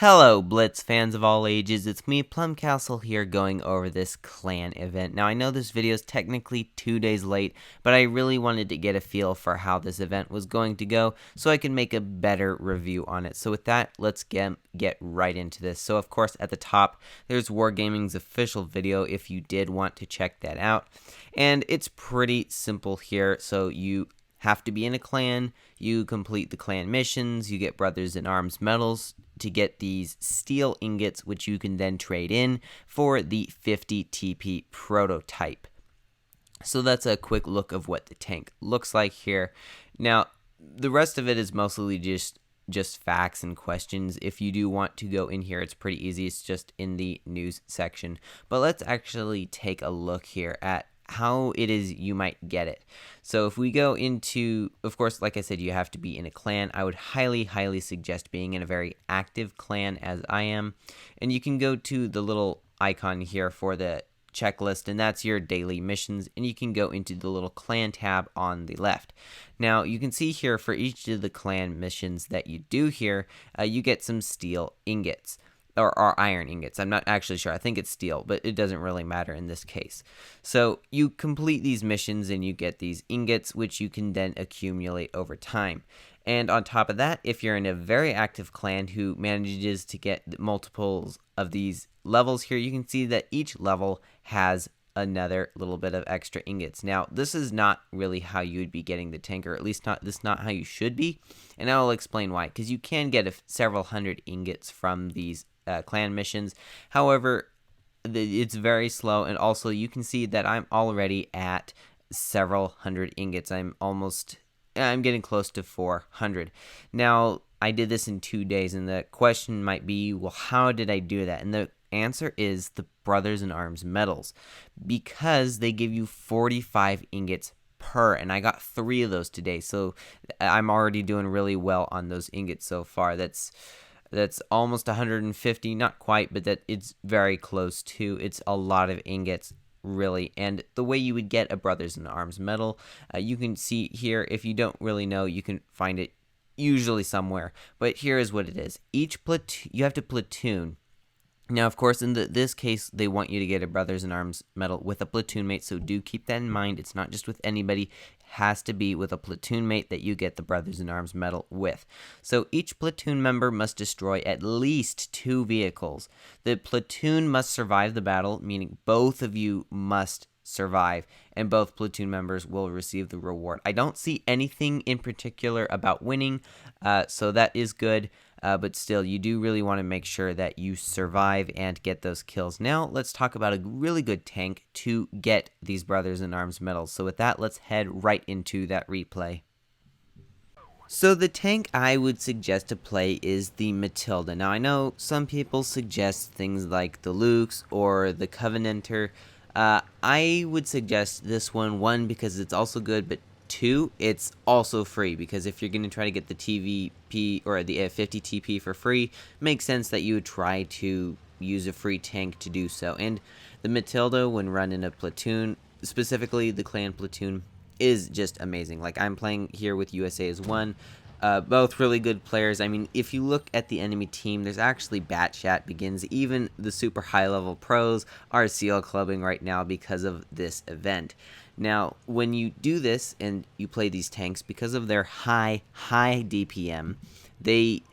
Hello, Blitz fans of all ages, it's me, Plumcastle here, going over this clan event. Now, I know this video is technically 2 days late, but I really wanted to get a feel for how this event was going to go, so I can make a better review on it. So with that, let's get right into this. So of course, at the top, there's Wargaming's official video if you did want to check that out. And it's pretty simple here, so you have to be in a clan, you complete the clan missions, you get Brothers in Arms medals to get these steel ingots, which you can then trade in for the 50 TP prototype. So that's a quick look of what the tank looks like here. Now, the rest of it is mostly just facts and questions. If you do want to go in here, it's pretty easy. It's just in the news section. But let's actually take a look here at how it is you might get it. So if we go into, of course, like I said, you have to be in a clan. I would highly suggest being in a very active clan as I am. And you can go to the little icon here for the checklist, and that's your daily missions, and you can go into the little clan tab on the left. Now you can see here for each of the clan missions that you do here, you get some steel ingots. Or iron ingots. I'm not actually sure. I think it's steel, but it doesn't really matter in this case. So you complete these missions and you get these ingots, which you can then accumulate over time. And on top of that, if you're in a very active clan who manages to get multiples of these levels here, you can see that each level has another little bit of extra ingots. Now, this is not really how you would be getting the tank, or at least this is not how you should be. And I'll explain why. Because you can get several hundred ingots from these clan missions. However, it's very slow, and also you can see that I'm already at several hundred ingots. I'm getting close to 400. Now, I did this in 2 days, and the question might be, well, how did I do that? And the answer is the Brothers in Arms medals, because they give you 45 ingots per, and I got 3 of those today, so I'm already doing really well on those ingots so far. That's almost 150, not quite, but that it's very close to. It's a lot of ingots, really. And the way you would get a Brothers in Arms medal, you can see here. If you don't really know, you can find it usually somewhere. But here is what it is. Each platoon, you have to platoon. Now, of course, in this case, they want you to get a Brothers in Arms medal with a platoon mate, so do keep that in mind. It's not just with anybody. It has to be with a platoon mate that you get the Brothers in Arms medal with. So each platoon member must destroy at least 2 vehicles. The platoon must survive the battle, meaning both of you must survive, and both platoon members will receive the reward. I don't see anything in particular about winning, so that is good. But still, you do really want to make sure that you survive and get those kills. Now, let's talk about a really good tank to get these Brothers in Arms medals. So with that, let's head right into that replay. So the tank I would suggest to play is the Matilda. Now, I know some people suggest things like the Lukes or the Covenanter. I would suggest this one, because it's also good, but 2, it's also free, because if you're going to try to get the TVP or the 50 TP for free, makes sense that you would try to use a free tank to do so. And the Matilda, when run in a platoon, specifically the clan platoon, is just amazing. Like, I'm playing here with USA as 1. Both really good players. I mean, if you look at the enemy team, there's actually Batchat begins. Even the super high-level pros are CL clubbing right now because of this event. Now, when you do this and you play these tanks, because of their high DPM, they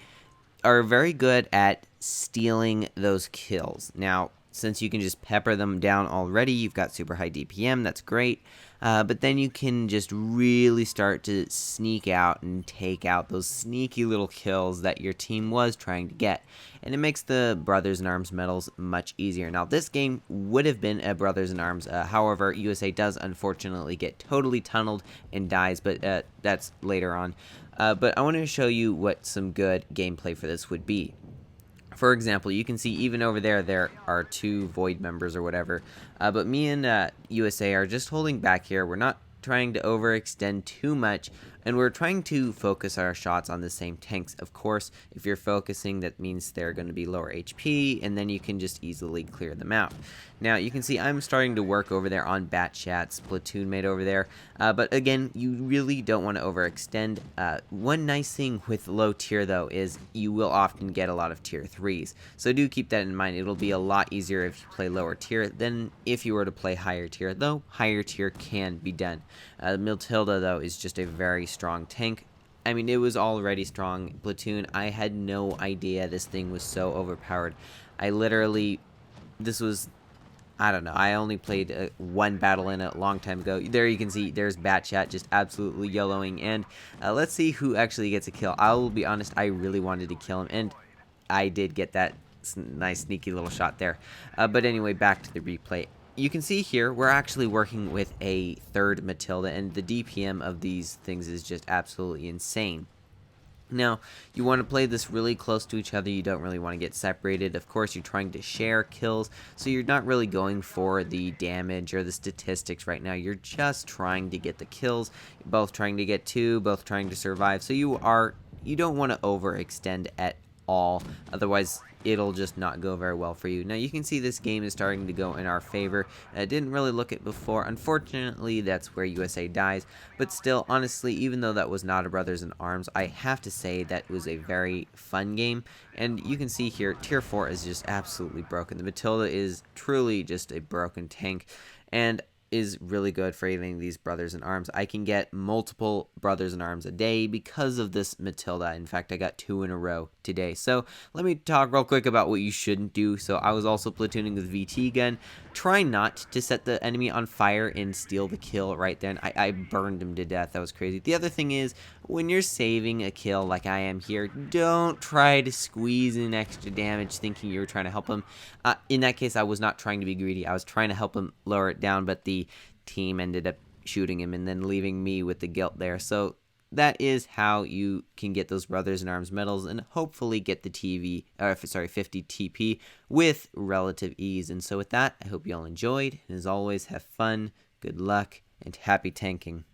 are very good at stealing those kills. Now, since you can just pepper them down already, you've got super high DPM, that's great. But then you can just really start to sneak out and take out those sneaky little kills that your team was trying to get. And it makes the Brothers in Arms medals much easier. Now, this game would have been a Brothers in Arms. However, USA does unfortunately get totally tunneled and dies, but that's later on. But I want to show you what some good gameplay for this would be. For example, you can see even over there are 2 Void members or whatever. But me and USA are just holding back here. We're not trying to overextend too much, And we're trying to focus our shots on the same tanks. Of course, if you're focusing, that means they're going to be lower HP, and then you can just easily clear them out. Now, you can see I'm starting to work over there on Batchat's platoon mate over there, but again, you really don't want to overextend. One nice thing with low tier, though, is you will often get a lot of tier 3s, so do keep that in mind. It'll be a lot easier if you play lower tier than if you were to play higher tier, though higher tier can be done. Matilda, though, is just a very strong tank. I mean, it was already strong. Platoon, I had no idea this thing was so overpowered. I literally, this was, I don't know, I only played one battle in it a long time ago. There you can see, there's Batchat just absolutely YOLOing, and let's see who actually gets a kill. I will be honest, I really wanted to kill him, and I did get that nice sneaky little shot there. But anyway, back to the replay. You can see here, we're actually working with a third Matilda, and the DPM of these things is just absolutely insane. Now, you want to play this really close to each other. You don't really want to get separated. Of course, you're trying to share kills, so you're not really going for the damage or the statistics right now. You're just trying to get the kills. You're both trying to get 2, both trying to survive. So you don't want to overextend at all. Otherwise, it'll just not go very well for you. Now, you can see this game is starting to go in our favor. I didn't really look at before. Unfortunately, that's where USA dies. But still, honestly, even though that was not a Brothers in Arms, I have to say that was a very fun game. And you can see here, Tier 4 is just absolutely broken. The Matilda is truly just a broken tank. And is really good for aiding these Brothers in Arms. I can get multiple Brothers in Arms a day because of this Matilda. In fact, I got 2 in a row today. So let me talk real quick about what you shouldn't do. So I was also platooning with VT gun. Try not to set the enemy on fire and steal the kill right then. I burned him to death. That was crazy. The other thing is, when you're saving a kill like I am here, don't try to squeeze in extra damage thinking you were trying to help him. In that case, I was not trying to be greedy. I was trying to help him lower it down, but the team ended up shooting him and then leaving me with the guilt there. So that is how you can get those Brothers in Arms medals and hopefully get the 50 TP with relative ease. And so with that, I hope you all enjoyed. And as always, have fun, good luck, and happy tanking.